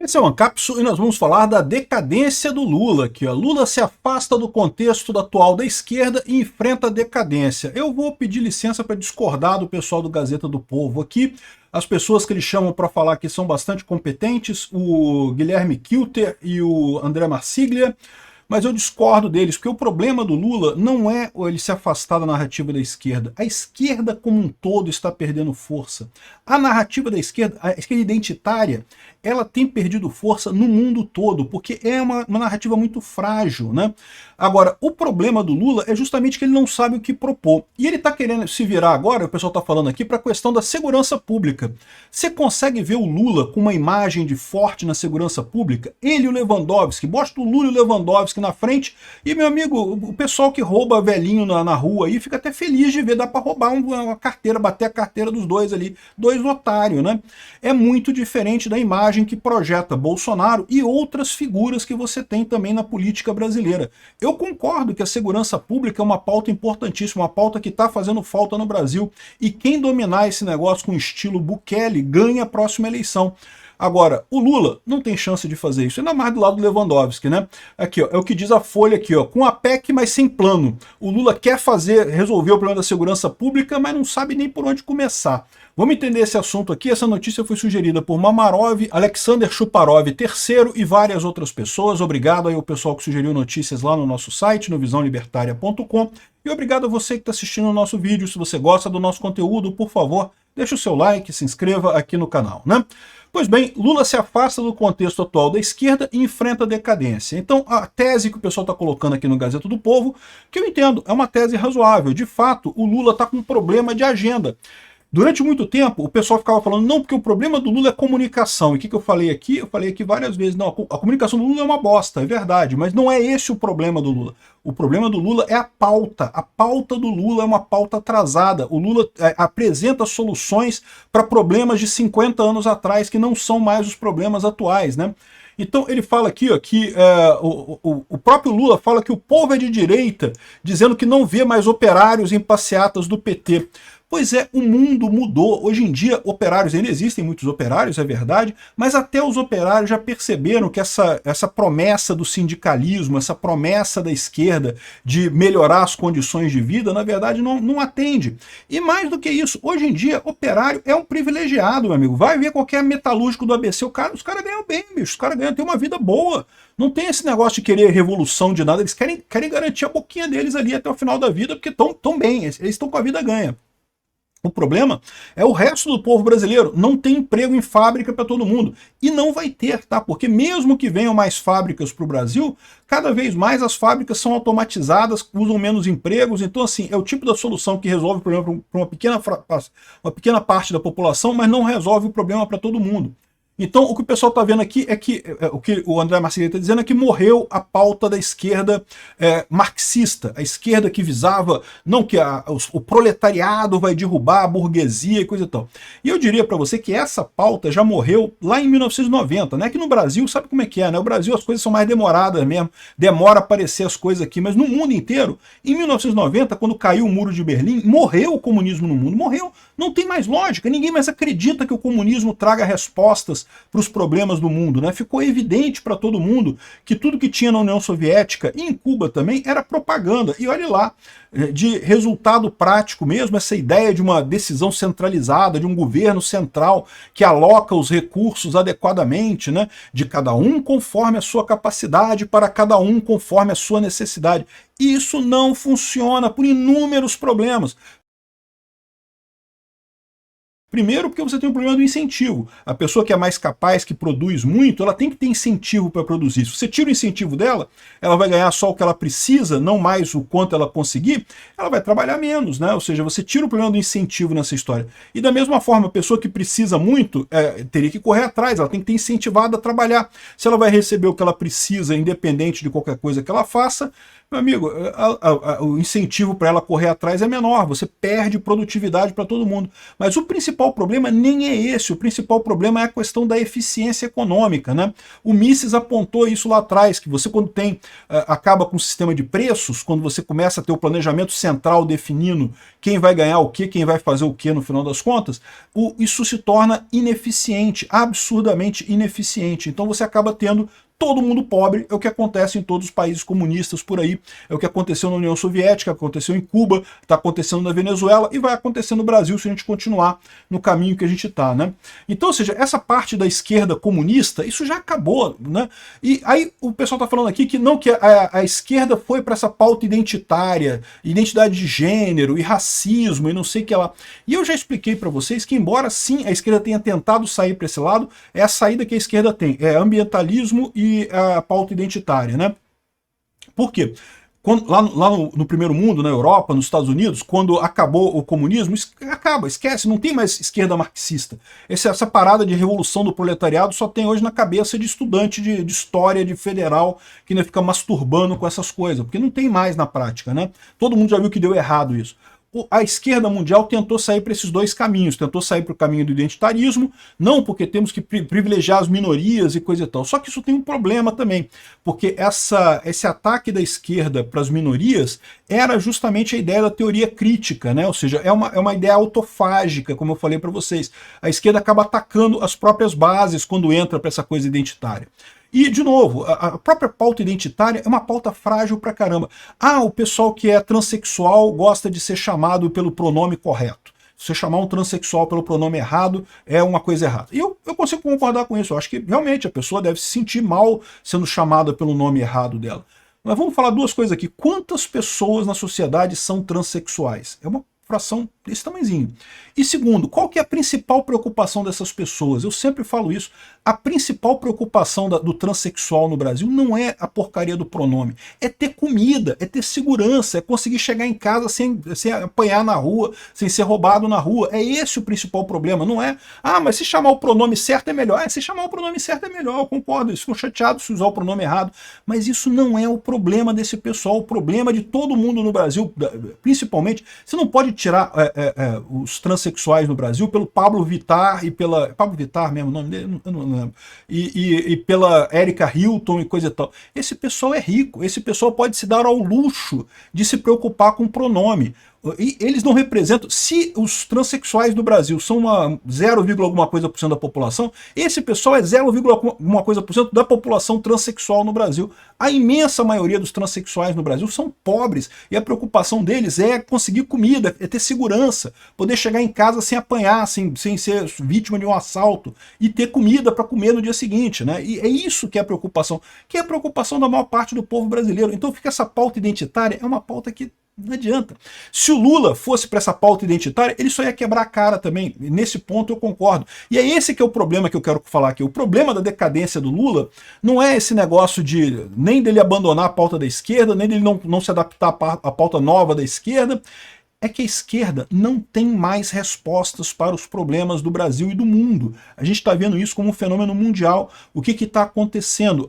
Esse é o Ancapsu e nós vamos falar da decadência do Lula aqui, ó. Lula se afasta do contexto atual da esquerda e enfrenta a decadência. Eu vou pedir licença para discordar do pessoal do Gazeta do Povo aqui. As pessoas que eles chamam para falar aqui são bastante competentes, o Guilherme Kilter e o André Marsiglia, mas eu discordo deles, porque o problema do Lula não é ele se afastar da narrativa da esquerda. A esquerda como um todo está perdendo força. A narrativa da esquerda, a esquerda identitária, ela tem perdido força no mundo todo, porque é uma narrativa muito frágil, né? Agora, o problema do Lula é justamente que ele não sabe o que propor. E ele está querendo se virar agora, o pessoal está falando aqui, para a questão da segurança pública. Você consegue ver o Lula com uma imagem de forte na segurança pública? Ele e o Lewandowski, bota o Lula e o Lewandowski na frente, e, meu amigo, o pessoal que rouba velhinho na rua aí fica até feliz de ver, dá para roubar uma carteira, bater a carteira dos dois ali, dois otários, né? É muito diferente da imagem que projeta Bolsonaro e outras figuras que você tem também na política brasileira. Eu concordo que a segurança pública é uma pauta importantíssima, uma pauta que está fazendo falta no Brasil, e quem dominar esse negócio com estilo Bukele ganha a próxima eleição. Agora, o Lula não tem chance de fazer isso, ainda mais do lado do Lewandowski, né? Aqui, ó, é o que diz a Folha aqui, ó, com a PEC, mas sem plano. O Lula quer resolver o problema da segurança pública, mas não sabe nem por onde começar. Vamos entender esse assunto aqui. Essa notícia foi sugerida por Mamarov, Alexander Chuparov III e várias outras pessoas. Obrigado aí ao pessoal que sugeriu notícias lá no nosso site, no visãolibertaria.com. E obrigado a você que está assistindo o nosso vídeo. Se você gosta do nosso conteúdo, por favor, deixe o seu like, se inscreva aqui no canal, né? Pois bem, Lula se afasta do contexto atual da esquerda e enfrenta a decadência. Então, a tese que o pessoal está colocando aqui no Gazeta do Povo, que eu entendo, é uma tese razoável. De fato, o Lula está com um problema de agenda. Durante muito tempo, o pessoal ficava falando, não, porque o problema do Lula é comunicação. E o que eu falei aqui? Eu falei aqui várias vezes, não, a comunicação do Lula é uma bosta, é verdade, mas não é esse o problema do Lula. O problema do Lula é a pauta. A pauta do Lula é uma pauta atrasada. O Lula apresenta soluções para problemas de 50 anos atrás, que não são mais os problemas atuais, né? Então ele fala aqui, ó, que o próprio Lula fala que o povo é de direita, dizendo que não vê mais operários em passeatas do PT. Pois é, o mundo mudou. Hoje em dia, operários, ainda existem muitos operários, é verdade, mas até os operários já perceberam que essa promessa do sindicalismo, essa promessa da esquerda de melhorar as condições de vida, na verdade, não atende. E mais do que isso, hoje em dia, operário é um privilegiado, meu amigo. Vai ver qualquer metalúrgico do ABC, os caras ganham bem, bicho, os caras ganham, tem uma vida boa. Não tem esse negócio de querer revolução de nada, eles querem garantir a boquinha deles ali até o final da vida, porque estão bem, eles estão com a vida ganha. O problema é o resto do povo brasileiro não tem emprego em fábrica para todo mundo. E não vai ter, tá? Porque mesmo que venham mais fábricas para o Brasil, cada vez mais as fábricas são automatizadas, usam menos empregos. Então, assim, é o tipo da solução que resolve o problema para uma pequena parte da população, mas não resolve o problema para todo mundo. Então, o que o pessoal está vendo aqui é que, o que o André Marsiglia está dizendo é que morreu a pauta da esquerda marxista, a esquerda que visava, não que o proletariado vai derrubar a burguesia e coisa e tal. E eu diria para você que essa pauta já morreu lá em 1990, né? Que no Brasil, sabe como é que é, né? O Brasil as coisas são mais demoradas mesmo, demora a aparecer as coisas aqui, mas no mundo inteiro, em 1990, quando caiu o Muro de Berlim, morreu o comunismo no mundo, morreu. Não tem mais lógica, ninguém mais acredita que o comunismo traga respostas para os problemas do mundo, né? Ficou evidente para todo mundo que tudo que tinha na União Soviética e em Cuba também era propaganda. E olha lá, de resultado prático mesmo, essa ideia de uma decisão centralizada, de um governo central que aloca os recursos adequadamente, né? De cada um conforme a sua capacidade, para cada um conforme a sua necessidade. Isso não funciona por inúmeros problemas. Primeiro, porque você tem um problema do incentivo. A pessoa que é mais capaz, que produz muito, ela tem que ter incentivo para produzir. Se você tira o incentivo dela, ela vai ganhar só o que ela precisa, não mais o quanto ela conseguir, ela vai trabalhar menos, né? Ou seja, você tira o problema do incentivo nessa história. E da mesma forma, a pessoa que precisa muito, teria que correr atrás, ela tem que ter incentivado a trabalhar. Se ela vai receber o que ela precisa, independente de qualquer coisa que ela faça, meu amigo, o incentivo para ela correr atrás é menor, você perde produtividade para todo mundo. Mas o principal problema nem é esse, o principal problema é a questão da eficiência econômica, né? O Mises apontou isso lá atrás, que você quando tem, acaba com o sistema de preços, quando você começa a ter o planejamento central definindo quem vai ganhar o quê, quem vai fazer o quê no final das contas, isso se torna ineficiente, absurdamente ineficiente. Então você acaba tendo todo mundo pobre, é o que acontece em todos os países comunistas por aí, é o que aconteceu na União Soviética, aconteceu em Cuba, está acontecendo na Venezuela e vai acontecer no Brasil se a gente continuar no caminho que a gente está, né? Então, ou seja, essa parte da esquerda comunista, isso já acabou, né? E aí o pessoal está falando aqui que não, que a esquerda foi para essa pauta identitária, identidade de gênero e racismo e não sei o que lá. E eu já expliquei para vocês que, embora sim a esquerda tenha tentado sair para esse lado, é a saída que a esquerda tem, é ambientalismo e a pauta identitária, né? Por quê? Lá no primeiro mundo, na Europa, nos Estados Unidos, quando acabou o comunismo, esquece, não tem mais esquerda marxista. Essa parada de revolução do proletariado só tem hoje na cabeça de estudante de história, de federal, que ainda fica masturbando com essas coisas, porque não tem mais na prática, né? Todo mundo já viu que deu errado isso. A esquerda mundial tentou sair para esses dois caminhos, tentou sair para o caminho do identitarismo, não porque temos que privilegiar as minorias e coisa e tal, só que isso tem um problema também, porque esse ataque da esquerda para as minorias era justamente a ideia da teoria crítica, né? Ou seja, é uma ideia autofágica, como eu falei para vocês. A esquerda acaba atacando as próprias bases quando entra para essa coisa identitária. E, de novo, a própria pauta identitária é uma pauta frágil pra caramba. O pessoal que é transexual gosta de ser chamado pelo pronome correto. Se você chamar um transexual pelo pronome errado, é uma coisa errada. E eu consigo concordar com isso. Eu acho que, realmente, a pessoa deve se sentir mal sendo chamada pelo nome errado dela. Mas vamos falar duas coisas aqui. Quantas pessoas na sociedade são transexuais? É uma fração desse tamanhozinho. E segundo, qual que é a principal preocupação dessas pessoas? Eu sempre falo isso, a principal preocupação do transexual no Brasil não é a porcaria do pronome, é ter comida, é ter segurança, é conseguir chegar em casa sem apanhar na rua, sem ser roubado na rua. É esse o principal problema, não é, mas se chamar o pronome certo é melhor. Se chamar o pronome certo é melhor, eu concordo, eles ficam chateados se usar o pronome errado, mas isso não é o problema desse pessoal, o problema de todo mundo no Brasil, principalmente, você não pode tirar os transexuais no Brasil pelo Pablo Vittar e pela... Pablo Vittar mesmo o nome dele? Eu não lembro. E pela Erika Hilton e coisa e tal. Esse pessoal é rico, esse pessoal pode se dar ao luxo de se preocupar com o pronome. E eles não representam, se os transexuais do Brasil são 0, alguma coisa por cento da população, esse pessoal é 0, alguma coisa por cento da população transexual no Brasil. A imensa maioria dos transexuais no Brasil são pobres e a preocupação deles é conseguir comida, é ter segurança, poder chegar em casa sem apanhar, sem ser vítima de um assalto e ter comida para comer no dia seguinte, né? E é isso que é a preocupação, que é a preocupação da maior parte do povo brasileiro. Então fica essa pauta identitária, é uma pauta que não adianta. Se o Lula fosse para essa pauta identitária, ele só ia quebrar a cara também. Nesse ponto eu concordo. E é esse que é o problema que eu quero falar aqui. O problema da decadência do Lula não é esse negócio de nem dele abandonar a pauta da esquerda, nem dele não se adaptar à pauta nova da esquerda. É que a esquerda não tem mais respostas para os problemas do Brasil e do mundo. A gente está vendo isso como um fenômeno mundial. O que está acontecendo?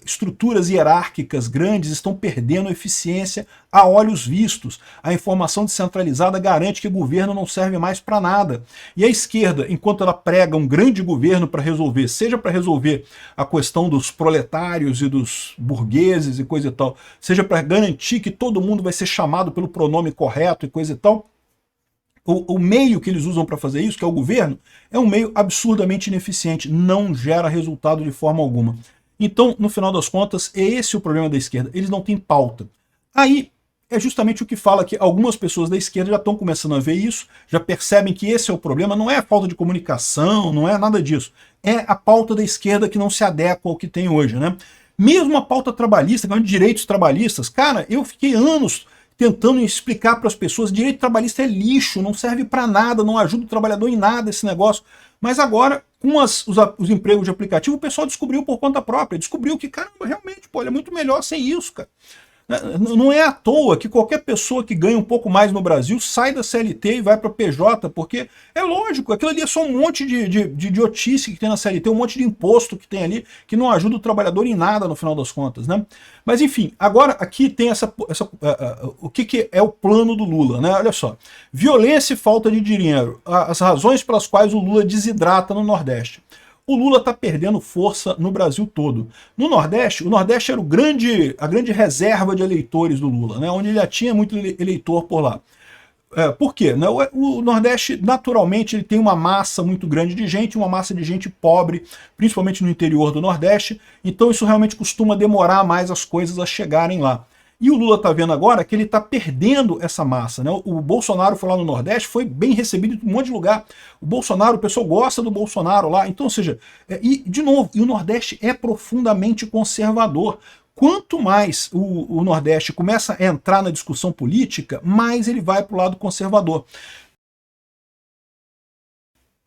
Estruturas hierárquicas grandes estão perdendo eficiência a olhos vistos. A informação descentralizada garante que o governo não serve mais para nada. E a esquerda, enquanto ela prega um grande governo para resolver, seja para resolver a questão dos proletários e dos burgueses e coisa e tal, seja para garantir que todo mundo vai ser chamado pelo pronome correto e coisa e tal, o meio que eles usam para fazer isso, que é o governo, é um meio absurdamente ineficiente, não gera resultado de forma alguma. Então, no final das contas, é esse o problema da esquerda. Eles não têm pauta. Aí, é justamente o que fala que algumas pessoas da esquerda já estão começando a ver isso, já percebem que esse é o problema, não é a falta de comunicação, não é nada disso. É a pauta da esquerda que não se adequa ao que tem hoje, né? Mesmo a pauta trabalhista, de direitos trabalhistas, cara, eu fiquei anos tentando explicar para as pessoas, direito trabalhista é lixo, não serve para nada, não ajuda o trabalhador em nada esse negócio. Mas agora, com os empregos de aplicativo, o pessoal descobriu por conta própria, descobriu que, caramba, realmente, pô, é muito melhor sem isso, cara. Não é à toa que qualquer pessoa que ganha um pouco mais no Brasil sai da CLT e vai para PJ, porque é lógico, aquilo ali é só um monte de idiotice que tem na CLT, um monte de imposto que tem ali, que não ajuda o trabalhador em nada no final das contas, né? Mas enfim, agora aqui tem o que é o plano do Lula, né? Olha só, violência e falta de dinheiro, as razões pelas quais o Lula desidrata no Nordeste. O Lula está perdendo força no Brasil todo. No Nordeste, o Nordeste era a grande reserva de eleitores do Lula, né? Onde ele já tinha muito eleitor por lá. Por quê? Né? O Nordeste, naturalmente, ele tem uma massa muito grande de gente, uma massa de gente pobre, principalmente no interior do Nordeste, então isso realmente costuma demorar mais as coisas a chegarem lá. E o Lula está vendo agora que ele está perdendo essa massa, né? O Bolsonaro foi lá no Nordeste, foi bem recebido em um monte de lugar. O Bolsonaro, o pessoal gosta do Bolsonaro lá. Então, ou seja, e de novo, o Nordeste é profundamente conservador. Quanto mais o Nordeste começa a entrar na discussão política, mais ele vai para o lado conservador.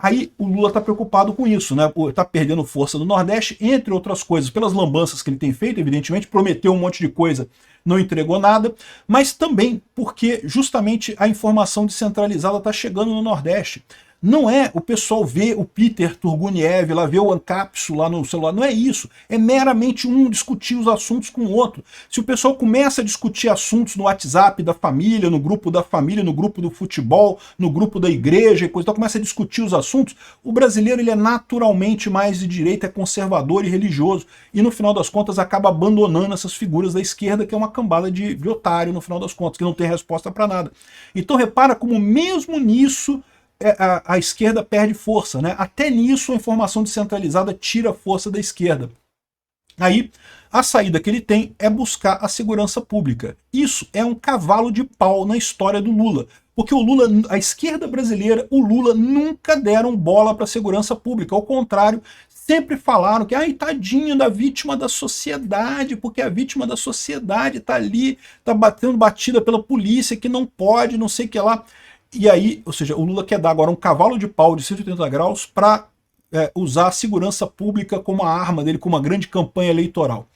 Aí o Lula está preocupado com isso, né? Está perdendo força no Nordeste, entre outras coisas, pelas lambanças que ele tem feito, evidentemente, prometeu um monte de coisa, não entregou nada, mas também porque justamente a informação descentralizada está chegando no Nordeste. Não é o pessoal ver o Peter Turguniev lá, ver o Ancapsu lá no celular, não é isso. É meramente um discutir os assuntos com o outro. Se o pessoal começa a discutir assuntos no WhatsApp da família, no grupo do futebol, no grupo da igreja e coisa, então começa a discutir os assuntos, o brasileiro ele é naturalmente mais de direita, é conservador e religioso, e no final das contas acaba abandonando essas figuras da esquerda, que é uma cambada de otário no final das contas, que não tem resposta para nada. Então repara como mesmo nisso a esquerda perde força, né? Até nisso a informação descentralizada tira força da esquerda. Aí a saída que ele tem é buscar a segurança pública. Isso é um cavalo de pau na história do Lula. Porque o Lula, a esquerda brasileira, o Lula nunca deram bola para a segurança pública. Ao contrário, sempre falaram que, ai, tadinho da vítima da sociedade, porque a vítima da sociedade está ali, está batida pela polícia, que não pode, não sei o que lá. E aí, ou seja, o Lula quer dar agora um cavalo de pau de 180 graus para usar a segurança pública como a arma dele, como uma grande campanha eleitoral.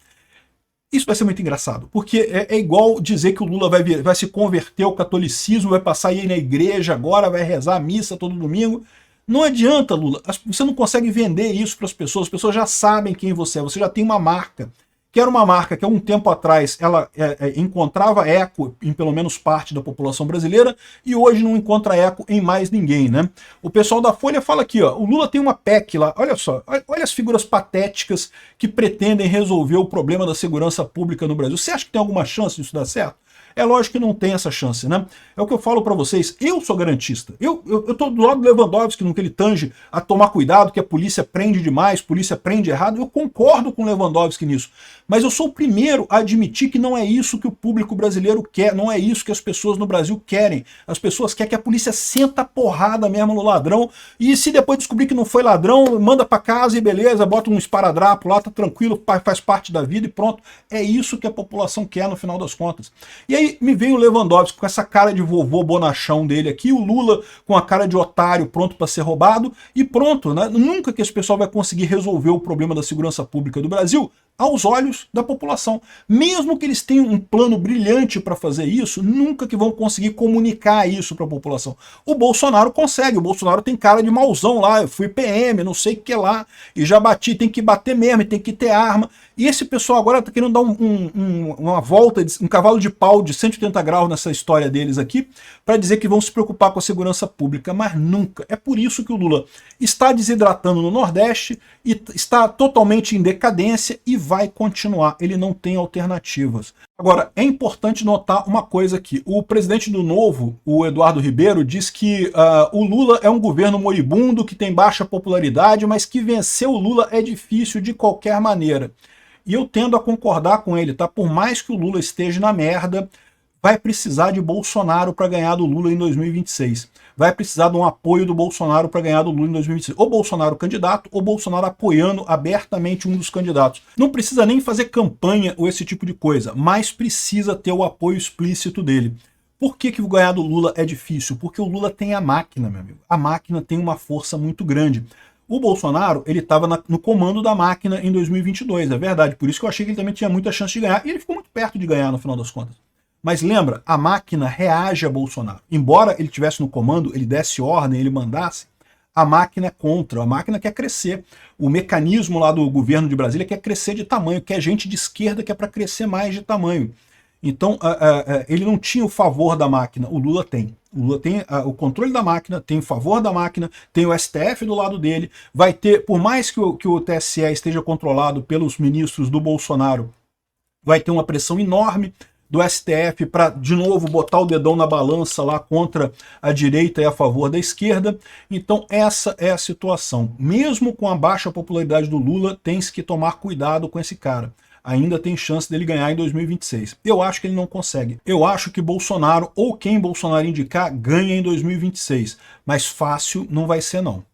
Isso vai ser muito engraçado, porque é igual dizer que o Lula vai se converter ao catolicismo, vai passar a ir na igreja agora, vai rezar a missa todo domingo. Não adianta, Lula, você não consegue vender isso para as pessoas já sabem quem você é, você já tem uma marca. Que era uma marca que há um tempo atrás ela encontrava eco em pelo menos parte da população brasileira e hoje não encontra eco em mais ninguém, né? O pessoal da Folha fala aqui, ó, o Lula tem uma PEC lá, olha só, olha as figuras patéticas que pretendem resolver o problema da segurança pública no Brasil. Você acha que tem alguma chance disso dar certo? É lógico que não tem essa chance, né? É o que eu falo para vocês, eu sou garantista. Eu tô do lado do Lewandowski, no que ele tange a tomar cuidado, que a polícia prende demais, polícia prende errado. Eu concordo com o Lewandowski nisso. Mas eu sou o primeiro a admitir que não é isso que o público brasileiro quer, não é isso que as pessoas no Brasil querem. As pessoas querem que a polícia senta a porrada mesmo no ladrão e se depois descobrir que não foi ladrão, manda para casa e beleza, bota um esparadrapo lá, tá tranquilo, faz parte da vida e pronto. É isso que a população quer no final das contas. E aí me vem o Lewandowski com essa cara de vovô bonachão dele aqui, o Lula com a cara de otário pronto para ser roubado e pronto, né? Nunca que esse pessoal vai conseguir resolver o problema da segurança pública do Brasil aos olhos da população. Mesmo que eles tenham um plano brilhante para fazer isso, nunca que vão conseguir comunicar isso para a população. O Bolsonaro consegue, o Bolsonaro tem cara de mauzão lá, eu fui PM, não sei o que lá, e já bati, tem que bater mesmo, tem que ter arma. E esse pessoal agora está querendo dar uma volta, um cavalo de pau de 180 graus nessa história deles aqui, para dizer que vão se preocupar com a segurança pública, mas nunca. É por isso que o Lula está desidratando no Nordeste, e está totalmente em decadência e vai continuar, ele não tem alternativas. Agora, é importante notar uma coisa aqui, o presidente do Novo, o Eduardo Ribeiro, diz que o Lula é um governo moribundo, que tem baixa popularidade, mas que vencer o Lula é difícil de qualquer maneira. E eu tendo a concordar com ele, tá? Por mais que o Lula esteja na merda, vai precisar de Bolsonaro para ganhar do Lula em 2026. Vai precisar de um apoio do Bolsonaro para ganhar do Lula em 2026. Ou Bolsonaro candidato, ou Bolsonaro apoiando abertamente um dos candidatos. Não precisa nem fazer campanha ou esse tipo de coisa, mas precisa ter o apoio explícito dele. Por que ganhar do Lula é difícil? Porque o Lula tem a máquina, meu amigo. A máquina tem uma força muito grande. O Bolsonaro, ele estava no comando da máquina em 2022, é verdade. Por isso que eu achei que ele também tinha muita chance de ganhar. E ele ficou muito perto de ganhar no final das contas. Mas lembra, a máquina reage a Bolsonaro. Embora ele estivesse no comando, ele desse ordem, ele mandasse, a máquina é contra, a máquina quer crescer. O mecanismo lá do governo de Brasília quer crescer de tamanho, quer gente de esquerda que é para crescer mais de tamanho. Então, ele não tinha o favor da máquina, o Lula tem. O Lula tem o controle da máquina, tem o favor da máquina, tem o STF do lado dele, vai ter, por mais que o TSE esteja controlado pelos ministros do Bolsonaro, vai ter uma pressão enorme do STF para, de novo, botar o dedão na balança lá contra a direita e a favor da esquerda. Então essa é a situação. Mesmo com a baixa popularidade do Lula, tem-se que tomar cuidado com esse cara. Ainda tem chance dele ganhar em 2026. Eu acho que ele não consegue. Eu acho que Bolsonaro, ou quem Bolsonaro indicar, ganha em 2026. Mas fácil não vai ser, não.